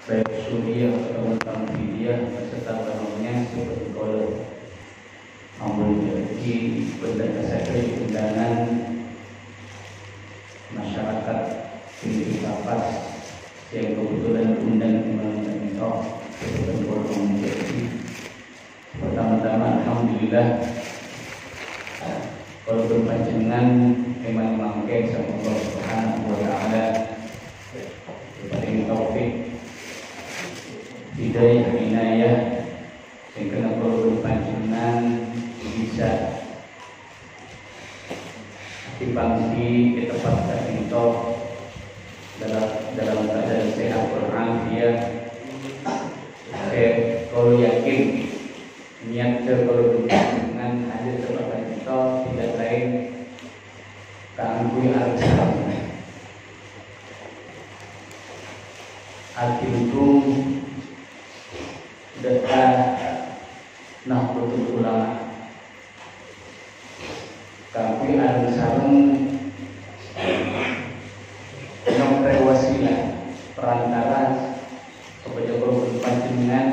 baik suriah atau tamfidiyah serta barangnya seperti kalau memiliki undangan masyarakat di Kapas yang kebetulan undang di seperti kalau menjadi pertama-tama alhamdulillah kalau berpanjangan memang mangke sama Allah Subhanahu wa taala diberi taufik hidayah inayah yang kena kalau berpanjangan bisa dibangsi di tempat tertentu dalam keadaan sehat walafiat. Saya kalau yakin niat kalau dengan hadir tempat tertentu tidak lain kangkui al-salam al-kiludung dekat Nahdlatul Ulama kangkui al-salam nomor wasilah perantara kepada korban panjenengan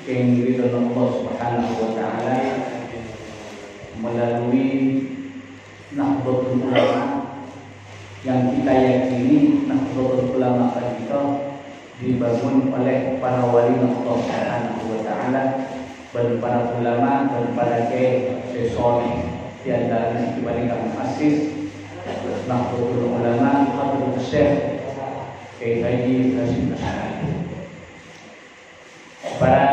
yang diridhoi Allah Subhanahu wa taala melalui Nahdlatul Ulama yang kita yakini Nahdlatul Ulama kita dibangun oleh para wali Allah Subhanahu wa taala dan para ulama dan para kiai soleh di antaranya dibalik muassis Nahdlatul Ulama Habibur Syekh Kiai Haji Hasyim Asy'ari. Para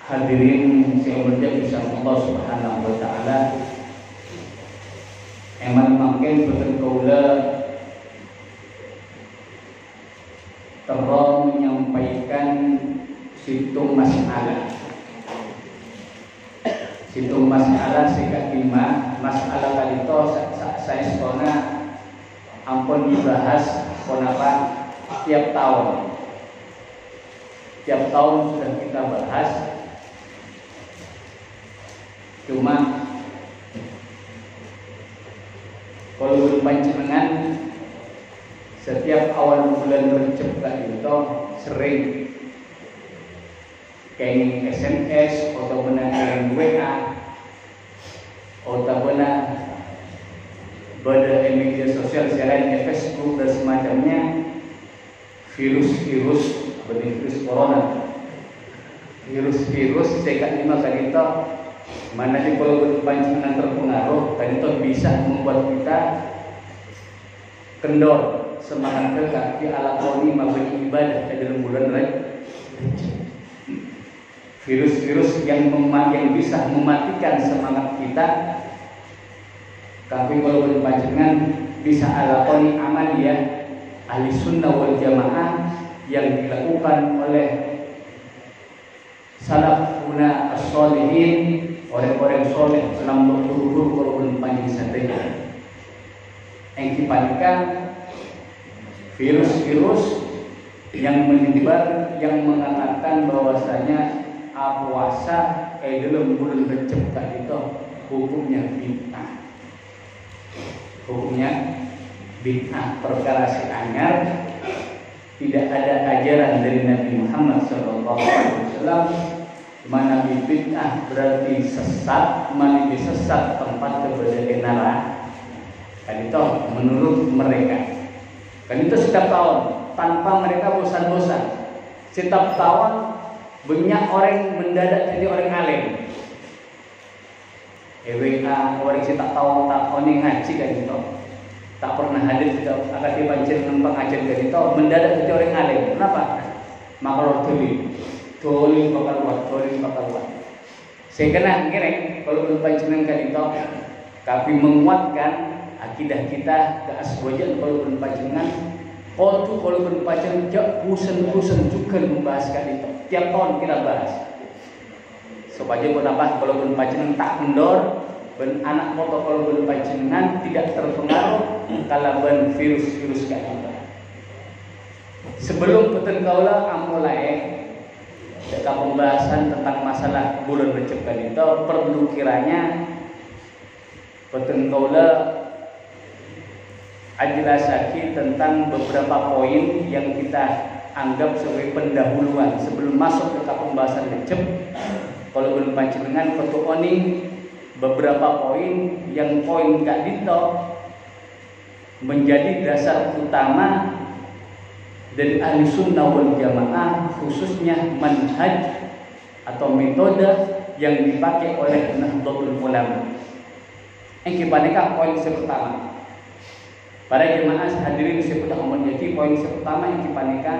hadirin yang berjaya Allah Subhanahu wa taala, emang makin betul kaula terus menyampaikan situng masalah. Situng masalah sekat lima masalah kali itu saya sekolah ampun dibahas kenapa tiap tahun. Tiap tahun sudah kita bahas, cuma kalau berpanjangan setiap awal bulan Rejab itu sering kayak SMS atau benar WA atau benar pada media sosial selain Facebook dan semacamnya virus corona, virus sekat lima kali itu mana di kalau berpanjangan terpengaruh kan itu bisa membuat kita kendor semangat kekal di ala koni mabadi ibadah di dalam bulan Rajab. Virus-virus yang bisa mematikan semangat kita, tapi kalau berpanjangan bisa ala koni amaliyah ahli sunnah wal jamaah yang dilakukan oleh salafuna as-solihin, orang-orang soleh dalam berguru kalau berpanjangan saja. Yang dipanikan virus-virus yang menyebar yang mengatakan bahwasanya puasa dalam bulan Rejab itu hukumnya bid'ah. Hukumnya bid'ah perkara anyar, tidak ada ajaran dari Nabi Muhammad SAW. Mana bid'ah berarti sesat, mana sesat tempat kepada neraka. Kan itu menurut mereka. Kan itu setiap tahun tanpa mereka bosan-bosan. Setiap tahun banyak orang mendadak jadi orang alim. EWA orang sih tak tahu tak oning ngaji kan itu. Tak pernah hadir tidak akan dipancing dengan pengajian kan itu mendadak jadi orang alim. Kenapa? Maka tuli bakal buat. Sehingga kira kalau berpancingan kan itu kami menguatkan akidah kita ke aswajan kalau berpancingan. Kalau berpancingan jak pusen juga membahaskan itu. Tiap tahun kita bahas supaya kenapa kalau berpancingan tak kendor ben anak motor kalau berpancingan tidak terpengaruh kalau ben virus kayak gitu. Sebelum betul kaulah amulai dekat pembahasan tentang masalah bulan Rejab itu perlu kiranya betul kaulah ajelasaki tentang beberapa poin yang kita anggap sebagai pendahuluan sebelum masuk ke pembahasan lecep. Kalau belum panjenengan fotooni beberapa poin yang poin gak dito menjadi dasar utama dari ahli sunnah wal jamaah, khususnya manhaj atau metode yang dipakai oleh Nahdlatul Ulama. Yang kita poin pertama. Para jemaah hadirin seputar umat jadi poin pertama yang kita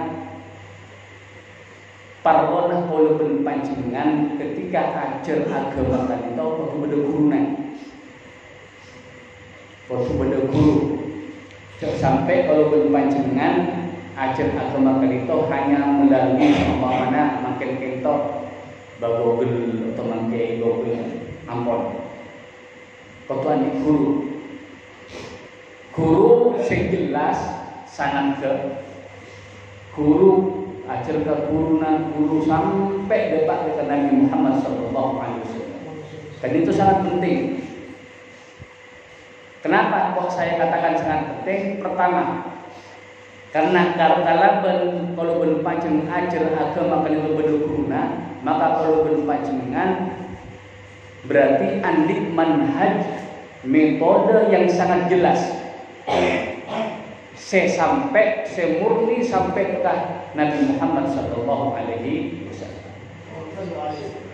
parwana walaupun panjenengan ketika ajar agama kan itu waktu beda guru sampai kalau panjenengan ajar agama kan itu hanya melalui umpamana makin kentok bagogel atau makin gogel ampon kotuan di guru sing jelas sangat ke guru ajar ke guru sampai dapat ke Nabi Muhammad SAW. Dan itu sangat penting. Kenapa kok saya katakan sangat penting? Pertama, karena kalau ben panjenengan ajar agama kan itu berguna, maka kalau ben panjenengan berarti andi manhaj metode yang sangat jelas. Sampai semurni sampai ke Nabi Muhammad sallallahu alaihi wasallam.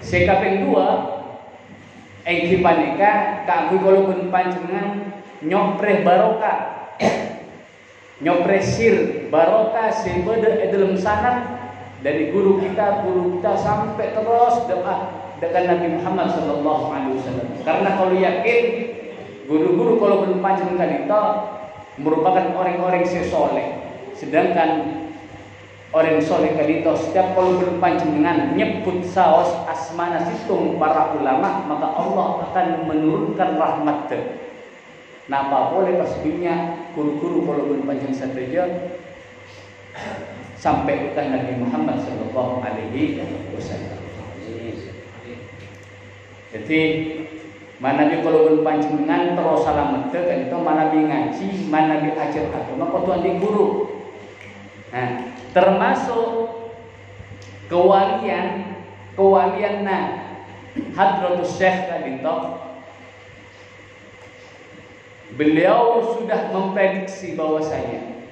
Sekaping dua, engki panika kanggo kula panjenengan nyopreh barokah. Nyopreh sir barokah sebeda dalam sanad dari guru kita sampai terus dekat Nabi Muhammad sallallahu alaihi wasallam. Karena kalau yakin guru-guru kalau belum panjenengan itu merupakan orang-orang soleh, sedangkan orang soleh kalito setiap kalau belum panjenengan nyebut saos asmana situng para ulama, maka Allah akan menurunkan rahmat. Nah, apa boleh pastinya guru-guru kalau belum panjenengan saja sampai ke Nabi Muhammad sallallahu alaihi wasallam. Jadi mana bi kalau panjenengan terus salam kan itu mana bi ngaji, mana bi ajar agama kudu di guru. Nah, termasuk kewalian Hadratus Syekh tadi beliau sudah memprediksi bahwasanya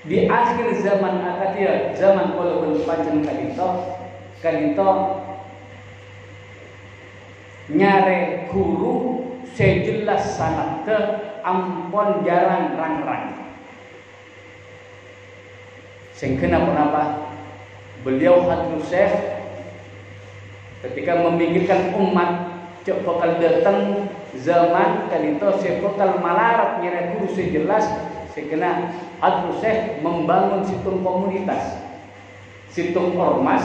di akhir zaman akadir zaman kalau panjenengan kan itu nyare guru sejelas sangat ke ampon jarang rang-rang. Sehingga kenapa beliau Hadratus Syekh ketika memikirkan umat cok bakal datang zaman kali itu saya bakal malarat nyare guru sejelas, sehingga Hadratus Syekh membangun situng komunitas, situng ormas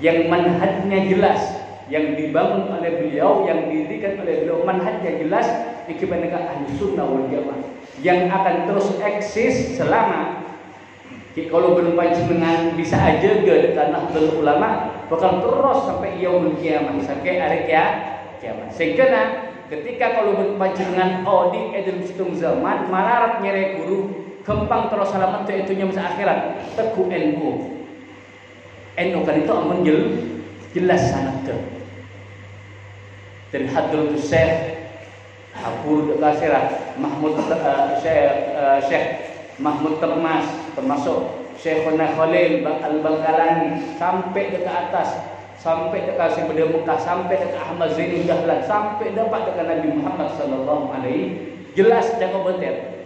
yang manhajnya jelas, yang dibangun oleh beliau, yang didirikan oleh beliau, manhajnya jelas, ikibatnya ahli sunnah wal jamaah yang akan terus eksis selama kalau belum panjenengan bisa aja ke karena ulama bakal terus sampai yaumul kiamah, sampai hari kiamat. Sehingga ketika kalau belum panjenengan di dalam situng zaman malarat nyere guru kempang terus selamat itu nya masa akhirat teguh NU kan itu amun jelas sangat dari Hadratus Syekh Abu Kasirah Mahmud Syekh Mahmud Termas, termasuk Syekhuna Khalil Al-Bangkalani sampai ke atas, sampai ke Kasih Beda Mekah, sampai ke Ahmad Zainul Dahlan, sampai dapat dengan Nabi Muhammad sallallahu alaihi jelas jago betul.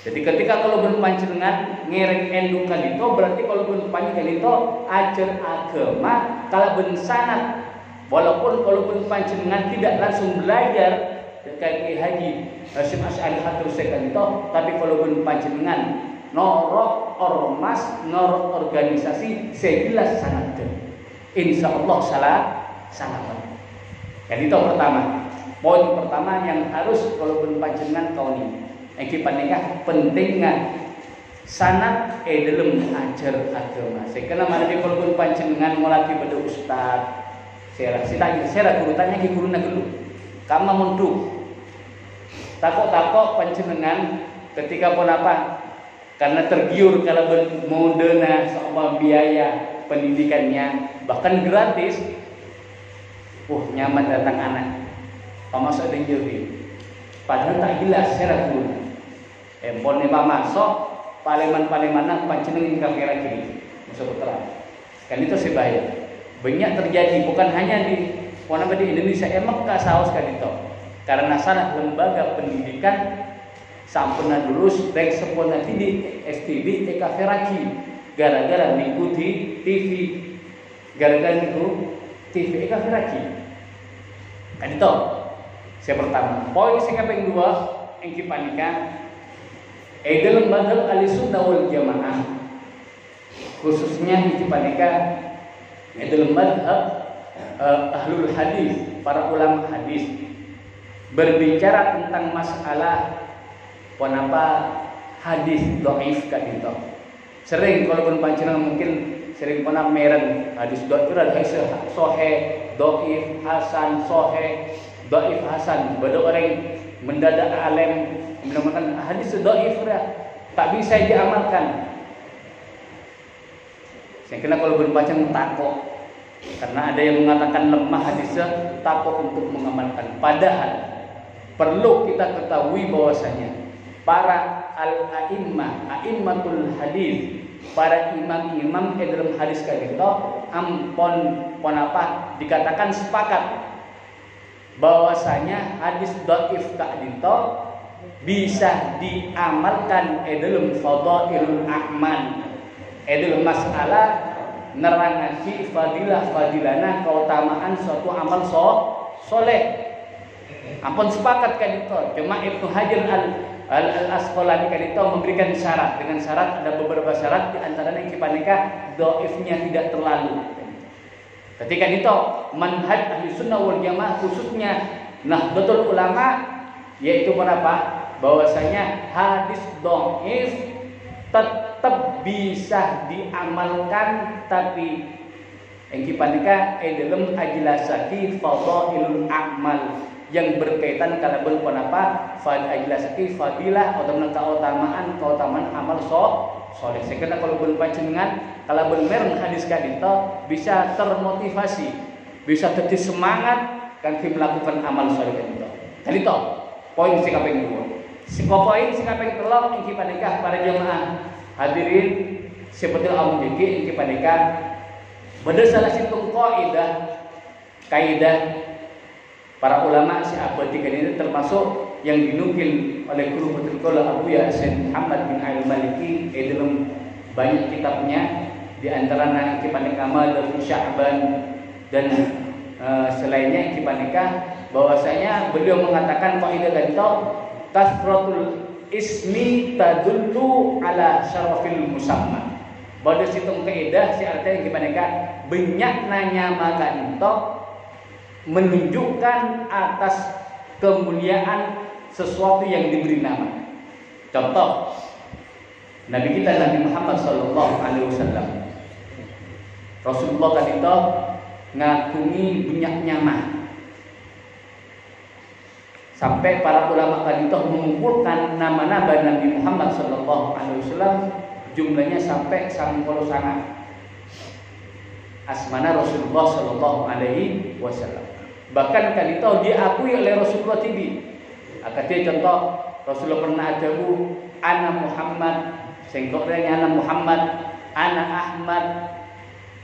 Jadi ketika kalau belum panjenengan ngereng endukan itu berarti kalau belum panjenengan itu ajar agama kalau bensanat. Walaupun kalau panjenengan tidak langsung belajar dekat Haji Hasyim Asy'ari Hadratus Syekh itu, tapi kalau panjenengan norok ormas, norok organisasi, saya jelas sangat insyaallah sangat. Jadi itu pertama. Poin pertama yang harus kalau panjenengan tahu nih. Iki panikah pentingnya sanad dalam ajar agama. Sekena mana di kalau panjenengan mulai pada ustaz saya guru tanya ke guru dulu. Kamu mundur. Takok panjenengan ketika pun apa karena tergiur kalau mau dana sama biaya pendidikannya bahkan gratis. Nyaman datang anak pamasok dan jauhi padahal tak jelas syarat dulu empon pak masuk paleman-paleman panceneng kafir kiri masuk terang kan itu sebaya banyak terjadi bukan hanya di Indonesia Mekah saus kan itu karena salah lembaga pendidikan sampurna lulus rek sepuluh nanti di STB kafir gara-gara mengikuti TV gara-gara itu TV kafir kan itu saya pertama. Poin saya yang kedua yang kipanika dalam madhab Ahlussunnah wal Jamaah khususnya yang kipanika dalam madhab ahlul hadis para ulama hadis berbicara tentang masalah kenapa hadis dhaif kan itu. Sering kalau panjenengan mungkin sering pernah meren hadis dhaif itu ada sahih, dhaif, hasan, sahih, dhaif, hasan. Bada orang mendadak alim menamakan hadis dhaif tak bisa diamalkan. Saya kena kalau berbaca takut karena ada yang mengatakan lemah hadisnya takut untuk mengamalkan. Padahal perlu kita ketahui bahwasanya para a'immatul hadis, para imam-imam dalam hadis kadito ampon apa dikatakan sepakat bahwasanya hadis dhaif kadito bisa diamalkan dalam fadhailul a'mal, dalam masalah nerangasi fadilana keutamaan suatu amal soleh. Ampun sepakat kadito, cuma Ibnu Hajar Al-Asqalani kadito memberikan syarat. Dengan syarat ada beberapa syarat di antaranya yang kipanika dhaifnya tidak terlalu. Ketika itu manhaj Ahlussunnah wal Jamaah khususnya Nahdlatul Ulama yaitu apa? Bahwasanya hadis dhaif tetap bisa diamalkan tapi yang kipanika dalam ajlasati fadhailul a'mal yang berkaitan kalau apa ajlasati fadilah atau keutamaan amal soleh. Saya kira kalau panjenengan kalau bener hadis kadito bisa termotivasi, bisa jadi semangat kan melakukan amal soleh kadito. Kadito poin sing kaping 2. Poin sing kaping 3 iki panika para jemaah hadirin seperti amun iki iki panika beda salah satu kaidah para ulama si abadi ini termasuk yang dinukil oleh guru betul Abu Yasin Muhammad bin Al-Maliki dalam banyak kitabnya di antaranya Kipanika Madhab Sya'ban dan selainnya Kipanika bahwasanya beliau mengatakan kaidah ganto kasratul ismi tadullu ala syarafil musamma. Pada situng kaidah si artinya Kipanika banyak nanya makan itu menunjukkan atas kemuliaan sesuatu yang diberi nama. Contoh Nabi kita Nabi Muhammad sallallahu alaihi wasallam. Rasulullah kan itu ngakungi banyak nyama. Sampai para ulama kan itu mengumpulkan nama-nama Nabi Muhammad sallallahu alaihi wasallam jumlahnya sampai 90 sangat. Asmana Rasulullah sallallahu alaihi wasallam. Bahkan kan itu diakui oleh Rasulullah TV. Akatnya contoh Rasulullah pernah adabu ana Muhammad, sengkoranya ana Muhammad, ana Ahmad,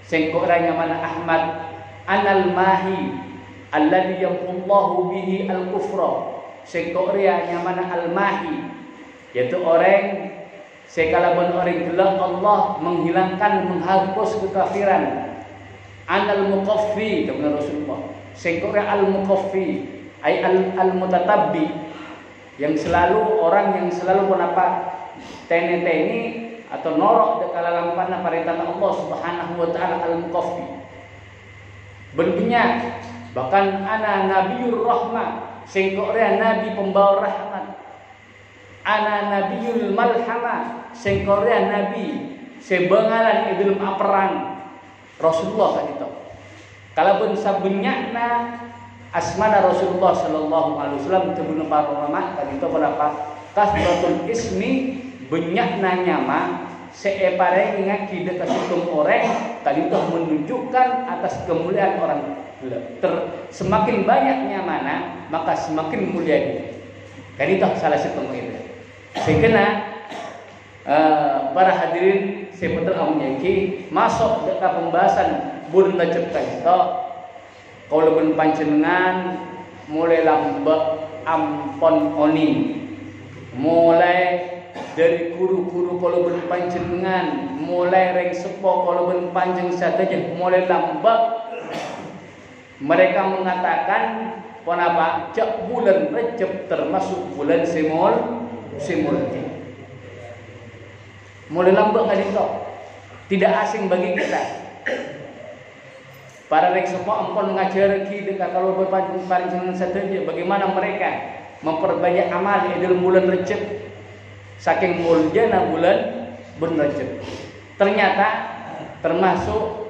sengkoranya mana Ahmad, anal mahi alladhi yamhullahu bihi al-kufra, sengkoranya mana al-mahi, yaitu orang sekalaban orang gelap Allah menghilangkan menghapus kekafiran. Anal muqaffi dengan Rasulullah. Sengkora al-muqaffi ay al-mutatabbi yang selalu orang yang selalu menapa teni atau norok dekala lampana perintah Allah Subhanahu wa taala al-muqaffi. Bentuknya bahkan ana nabiyur rahmah, sengkora nabi pembawa rahmat. Ana nabiyul malhamah, sengkora nabi sebengalan idul perang. Rasulullah kan itu. Kalau pun sabunyakna asmana Rasulullah sallallahu alaihi wasallam tebuna para ulama kan itu berapa? Kasratul ismi banyak nanya mah seepare ingat kita kasih orang tadi itu menunjukkan atas kemuliaan orang. Semakin banyaknya mana maka semakin mulia dia. Kan itu salah satu itu. Sehingga para hadirin sebetul amnyaki masuk ke pembahasan bun Rajab itu kalau ben panjenengan mulai lambak ampon oni mulai dari guru-guru kalau ben panjenengan mulai reng sepo kalau ben panjang saja mulai lambak mereka mengatakan kenapa cak bulan Rajab termasuk bulan semul mulai lambak kan itu tidak asing bagi kita. Para rek semua ampun mengajar kita kalau berpanjang saja bagaimana mereka memperbanyak amal di dalam bulan Rajab saking mulianya bulan Rajab. Ternyata termasuk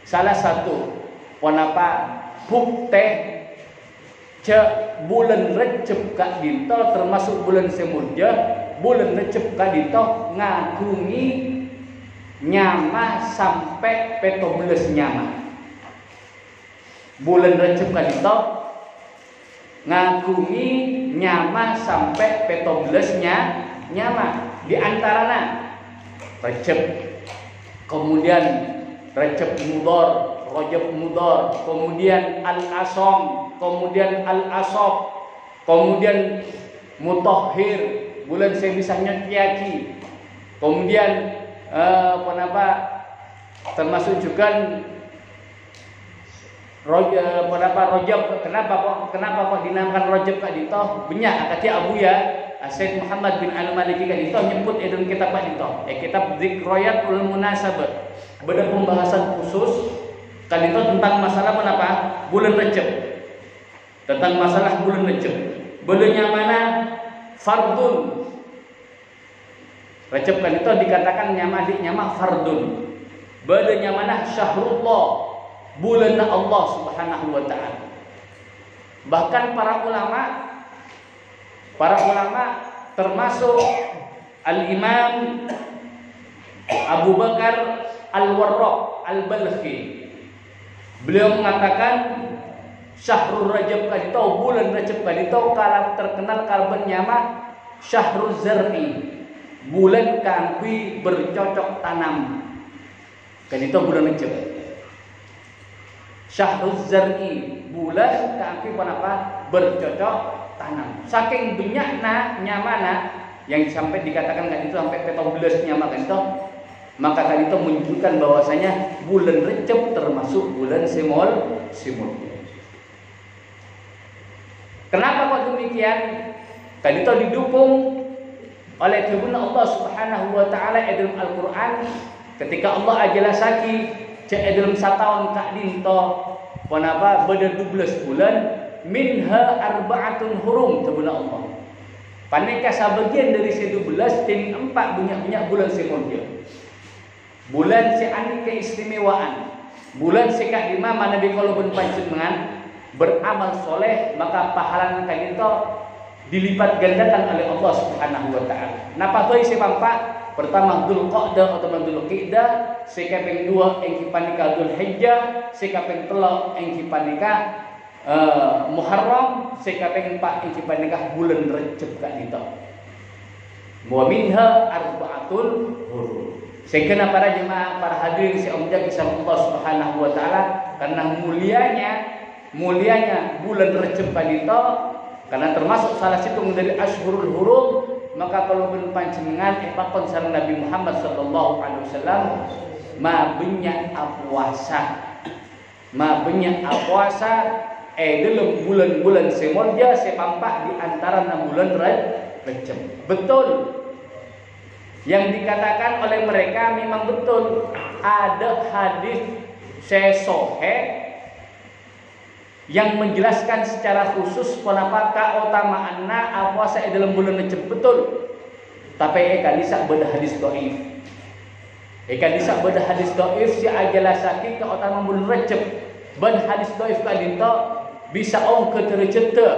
salah satu kenapa bukti bulan Rajab kak dinto termasuk bulan semulja bulan Rajab kak dinto ngagungi nyama sampai 17 nyama. Bulan Rajab kak dinto ngagungi nyama sampai 17 nyama. Di antaranya Rajab, kemudian Rajab Mudhar, kemudian Al-Asham, kemudian Al-Asab, kemudian Mutahhir, bulan sebisanya Kiyaki, kemudian termasuk juga Rajab. Kenapa kok dinamakan Rajab kadito? Banyak kata Abu ya Syekh Muhammad bin Al-Maliki kadito nyebut dalam kitab kadito. Kitab Dzikroyatul Munasabah. Beda pembahasan khusus kadito tentang masalah bulan Rajab. Tentang masalah bulan Rajab. Bulannya mana? Fardun. Rajab kadito dikatakan nyama fardun. Bulannya mana? Syahrullah. Bulan Allah Subhanahu wa taala. Bahkan para ulama termasuk Al-Imam Abu Bakar Al-Warraq Al-Balkhi. Beliau mengatakan Syahrul Rajab kadito, bulan Rajab kadito kalau terkenal kalben nyama Syahrul Zar'i, bulan kangkui bercocok tanam. Kadito bulan Rajab. Syahrul Zar'i, bulan kangkui bercocok tanam. Saking banyaknya nyamana yang sampai dikatakan kadito sampai 17 nyama kadito, maka kadito menunjukkan bahwasanya bulan Rajab termasuk bulan semul. Kenapa kok demikian? Kadito didukung oleh firman Allah Subhanahu wa taala dalam Al-Qur'an ketika Allah ajelasaki dalam setahun kak dinto beda 12 bulan minha arba'atun hurum tabuna Allah. Paneka sebagian dari 12 dan 4 banyak bulan semulja. Bulan seani keistimewaan. Bulan sekak lima mana di kalau panjenengan beramal soleh maka pahala kalian itu dilipat gandakan oleh Allah Subhanahu wa taala. Napa toy sepampa? Pertama Dzulqa'dah atau Dzulqa'dah, sekaping 2 ing kipanika Dzulhijjah, sekaping 3 ing kipanika Muharram, sekaping 4 ing kipanika bulan Rajab kadito. Wa minha arba'atul hurum. Sehingga para jemaah, para hadirin seomja kisah Allah Subhanahu wa taala karena mulianya bulan Rajab kadito karena termasuk salah satu dari Ashhurul Hurum, maka kalau panjenengan pakon sareng Nabi Muhammad sallallahu alaihi wasallam ma banyak puasa dalam bulan-bulan semolja sepampak di antara 6 bulan Rajab. Betul. Yang dikatakan oleh mereka memang betul. Ada hadis sahih yang menjelaskan secara khusus kenapa keutamaanna puasa dalam bulan Rajab, betul. Tapi bisa beda hadis dhaif. Bisa beda hadis dhaif si ajalasaki keutamaan bulan Rajab. Ben hadis dhaif kadinto bisa ke terceta,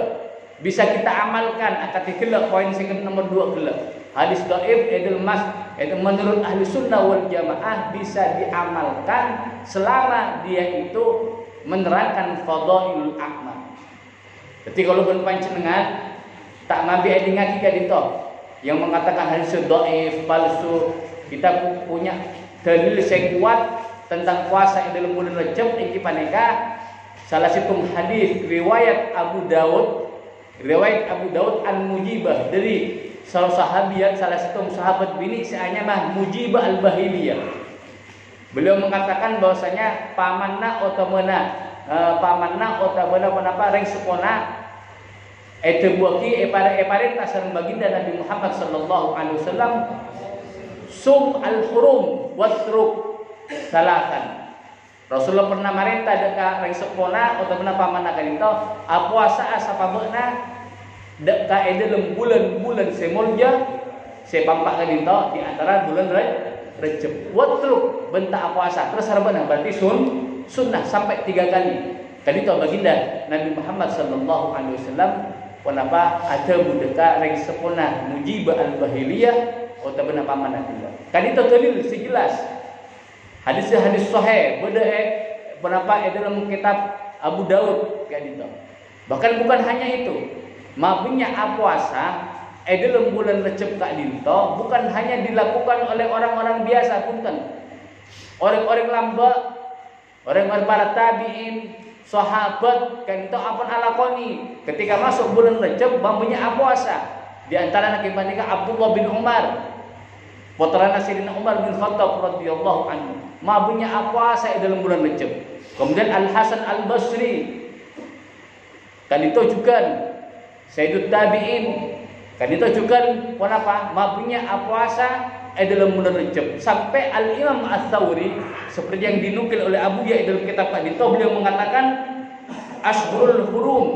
bisa kita amalkan akati kelak poin sing nomor 2 kelak. Hadis dhaif itu menurut ahli sunnah wal jamaah bisa diamalkan selama dia itu menerangkan fadailul a'mal. Jadi kalau pun panjenengan tak mampu ngaki kadito yang mengatakan hadis dhaif palsu, kita punya dalil yang kuat tentang puasa dalam bulan Rajab iki paneka salah satu hadis riwayat Abu Daud An-Mujibah dari salah satu sahabat bini seanya mah Mujibah Al-Bahiliyah. Beliau mengatakan bahwasanya pamanna otamana penapa reng sepona buaki epare tasar baginda Nabi Muhammad sallallahu alaihi wasallam sum al-hurum watruk salatan. Rasulullah pernah marenta deka reng sepona otamana pamanna kanito puasa asapabeuna deka dalam bulan semulja sepampak kanito di antara bulan Rajab. Watruk bentak puasa terus harapana berarti sunnah sampai 3 kali. Kanito baginda Nabi Muhammad sallallahu alaihi wasallam kenapa ada budeka reng sepona Mujibah Al-Bahiliyah atau benar pamanah tinggal. Kan itu dalil sejelas. Hadis sahih beda kenapa dalam kitab Abu Daud kan itu. Bahkan bukan hanya itu. Mabunya puasa dalam bulan Rajab kak dinto bukan hanya dilakukan oleh orang-orang biasa punten. Orang-orang lamba, orang-orang para tabi'in, sahabat kan itu apa alakoni ketika masuk bulan Rajab bambunya puasa. Di antara anak ibadah Abdullah bin Umar, putra Sayyidina Umar bin Khattab radhiyallahu anhu, mabunya puasa dalam bulan Rajab. Kemudian Al Hasan Al Basri kan itu juga Sayyidut Tabi'in kan itu juga kenapa mabunya puasa dalam bulan Rajab. Sampai Al Imam Ats-Tsauri seperti yang dinukil oleh Abu Ya dalam kitab hadits beliau mengatakan Ashhurul Hurum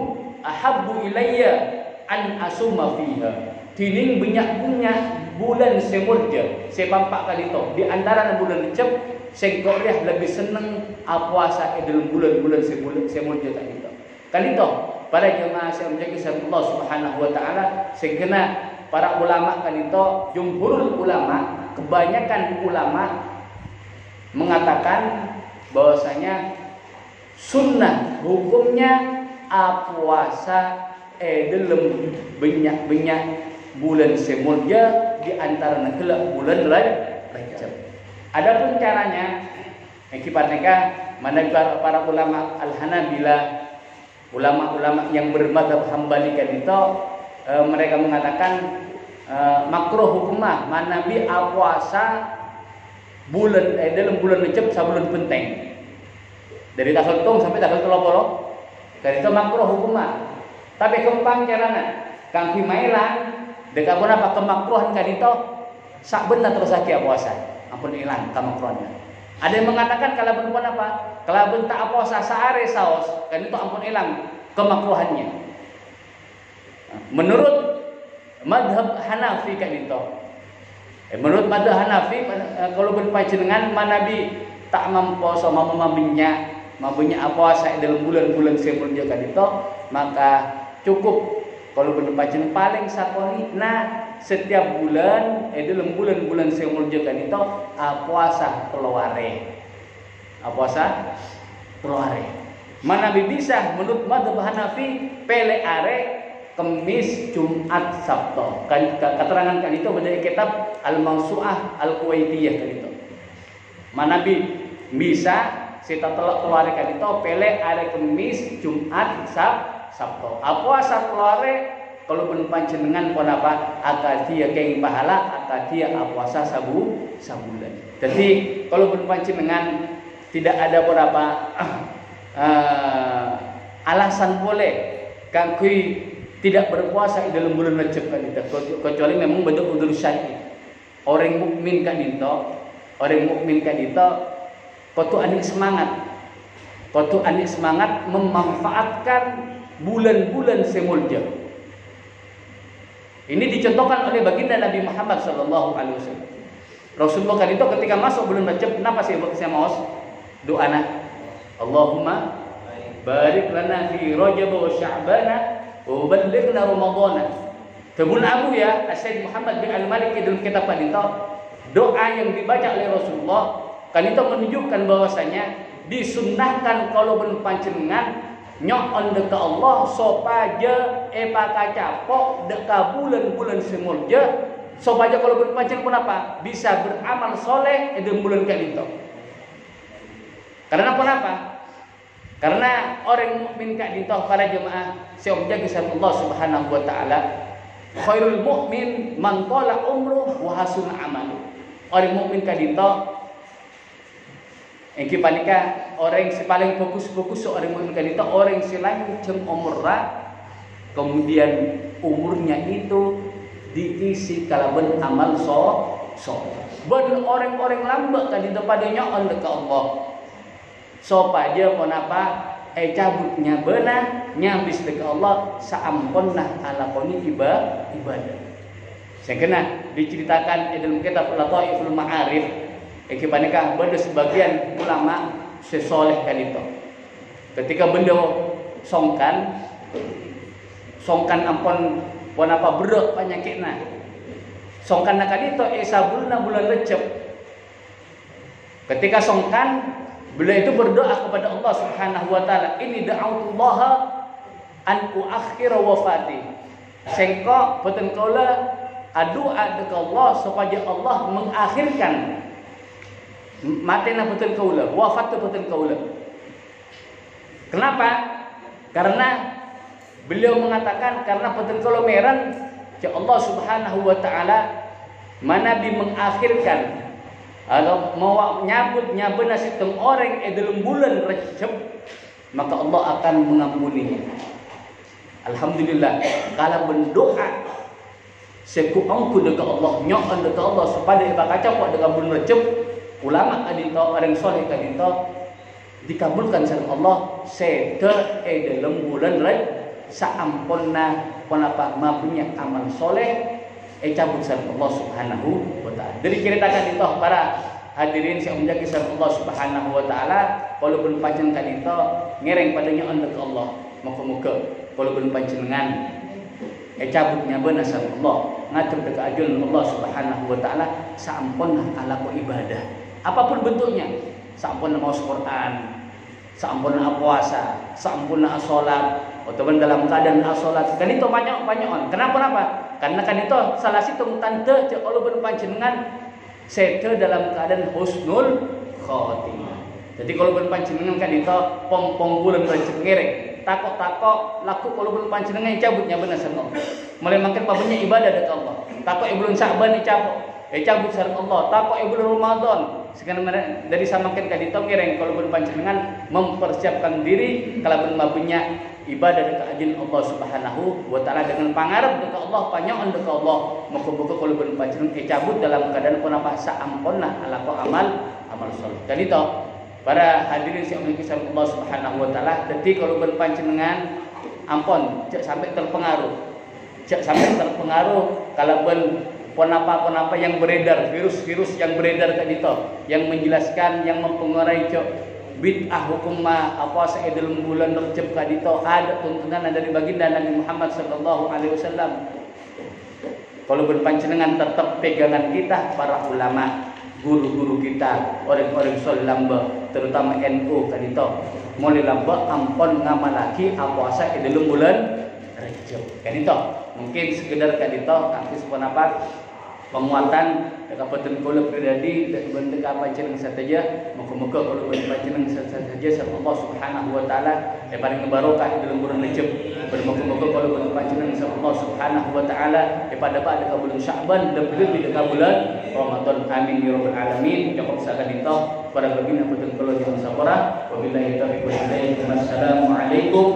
ahabbu ilayya an asuma fiha. Tining banyak bulan semulja sepampak kali itu di antara bulan Rajab sengkoreh lebih seneng puasa dalam bulan-bulan semulja tadi itu. Kali itu para jemaah yang menjaga Allah Subhanahu wa taala segena para ulama kan itu jumhurul ulama, kebanyakan ulama mengatakan bahwasanya sunnah hukumnya puasa dalam banyak bulan semulja di antara negara bulan Rajab. Adapun caranya kiparneka manakah para ulama Al-Hanabilah, ulama-ulama yang bermadzhab Hambali kan itu mereka mengatakan makruh hukumah manabi puasa bulan dalam bulan Rajab sabulan penting dari tanggal 1 sampai tanggal 30 kan itu makruh hukumah. Tapi kempang carana kang pimailan deka pun apa kemakruhan kan itu sak benar terus saja puasa ampun hilang kemakruhannya. Ada yang mengatakan kalau pun apa kalau bentak puasa sehari saos kan itu ampun hilang kemakruhannya. Menurut madhab Hanafi kan itu menurut madhab Hanafi kalau berpanjenengan manabi tak mampu sama mabunya puasa dalam bulan-bulan sebelumnya kan itu maka cukup kalau berpanjenengan paling sakoni setiap bulan dalam bulan-bulan sebelumnya kan itu puasa keluare manabi bisa menurut madhab Hanafi pele are Kemis, Jumat, Sabtu. Keterangan kan itu dari kitab Al-Mawsu'ah Al-Kuwaitiyah kan itu. Manabi bisa sita telak keluar kan itu pele are Kemis, Jumat, Sabtu. Puasa keluar kalau pun panjenengan pun apa akadia keng pahala akadia puasa sabulan. Jadi kalau pun panjenengan tidak ada berapa alasan boleh kangkui tidak berpuasa dalam bulan Rajab kan itu kecuali memang bentuk udzur syar'i. Orang mukmin kan itu kotu anik semangat memanfaatkan bulan-bulan semulja. Ini dicontohkan oleh baginda Nabi Muhammad sallallahu alaihi wasallam. Rasulullah kan itu ketika masuk bulan Rajab kenapa sih mau doana Allahumma barik lana fi Rajab wa Sya'bana Uballighna Ramadhana. Tebun Abu ya, Sayyid Muhammad bin Al-Maliki dalam kitab itu, doa yang dibaca oleh Rasulullah kan itu menunjukkan bahwasanya disunnahkan kalau ben panjenengan nyon deka Allah sopaja pakacapok deka bulan-bulan semulja sopaja kalau ben panjenengan pun apa bisa beramal soleh dalam bulan kan itu. Karena apa? Karena orang mukmin kan itu para jemaah seomja kisah Allah Subhanahu wa taala khairul mu'min man tala umruh wa hasun amalu. Orang mukmin kadito engki panika orang yang paling fokus orang mukmin kadito orang yang lanceng umurra kemudian umurnya itu diisi kalaban amal soleh. Ben orang-orang lambat kadito padanya Allah ke Allah. Sopaja pun apa cabutnya benah nyambis ke Allah saamponnah alakoni ibadah. Saya kena diceritakan dalam kitab Lataiful Ma'arif panikah benda sebagian ulama sesoleh kan itu. Ketika benda songkan ampun pun apa berat penyakitna. Songkan kan itu sabulna bulan Recep. Ketika songkan beliau itu berdoa kepada Allah Subhanahu wa taala, ini da'autullah an uakhir wafati. Sengko boten kaula doa dekat Allah supaya Allah mengakhirkan matena boten kaula, wafat boten kaula. Kenapa? Karena beliau mengatakan karena boten kaula meran ya Allah Subhanahu wa taala manabi mengakhirkan kalau mau nyabut situng orang dalam bulan Rajab maka Allah akan mengampuninya. Alhamdulillah kalau berdoa sekuangku dekat Allah nyokan dekat Allah supaya bakaca kok dengan bulan Rajab ulama kadito orang soleh kadito dikabulkan sama Allah sete dalam bulan Rajab saamponna penapa mabunya amal soleh cabut sama Allah Subhanahu wa taala. Jadi ceritakan itu para hadirin saya menjadi sama Allah Subhanahu wa taala walaupun panjenengan itu ngereng padanya untuk Allah. Muka-muka walaupun panjenengan cabutnya benar sama Allah ngatur dekat ajun Allah Subhanahu wa taala saampun alaku ibadah. Apapun bentuknya. Saampun mau Quran, saampun puasa, saampun salat, ataupun dalam keadaan salat. Kan itu banyak-banyak. Kenapa? Karena kan itu salah satu tanda kalau berpanjenengan sete dalam keadaan husnul khotimah. Jadi kalau berpanjenengan kan itu pom bulan Rajab ngereng, takok laku kalau berpanjenengan cabutnya benar sama Allah. Mulai makin pabunya ibadah dekat Allah. Takok bulan Sa'ban cabut sama Allah. Takok bulan Ramadan. Sekarang dari samakan kan itu ngereng kalau berpanjenengan mempersiapkan diri kalau bermabunya ibadah dekat ajin Allah Subhanahu wa taala dengan pangarep dekat Allah panyaon dekat Allah muga-muga kalau ben panjenengan cabut dalam keadaan punapa saamponna ala amal saleh. Dan itu para hadirin yang memiliki Allah Subhanahu wa taala dadi kalau ben panjenengan ampun cek sampai terpengaruh kalau ben punapa yang beredar virus yang beredar tadi itu yang menjelaskan yang mempengaruhi bid'ah hukum apa dalam bulan Rajab kadito ada tuntunan dari baginda Nabi Muhammad sallallahu alaihi wasallam. Kalau berpanjenengan tetap pegangan kita para ulama, guru-guru kita, orang-orang soleh lamba, terutama NU kadito. Mulai lamba ampun ngamalaki puasa dalam bulan Rajab. Kadito mungkin sekedar kadito kampus pendapat penguatan kabupaten kula pribadi dan bentuk panjenengan saja muga-muga kalau panjenengan saja sama Allah Subhanahu wa taala paling barokah dalam bulan Rajab. Bermoga-moga kalau panjenengan sama Allah Subhanahu wa taala pada bulan Sya'ban dan lebih dekat bulan Ramadan. Amin ya rabbal alamin. Ya qul sakadito para baginda betul kula yang sabara wabillahi taufiq wal hidayah. Wassalamu alaikum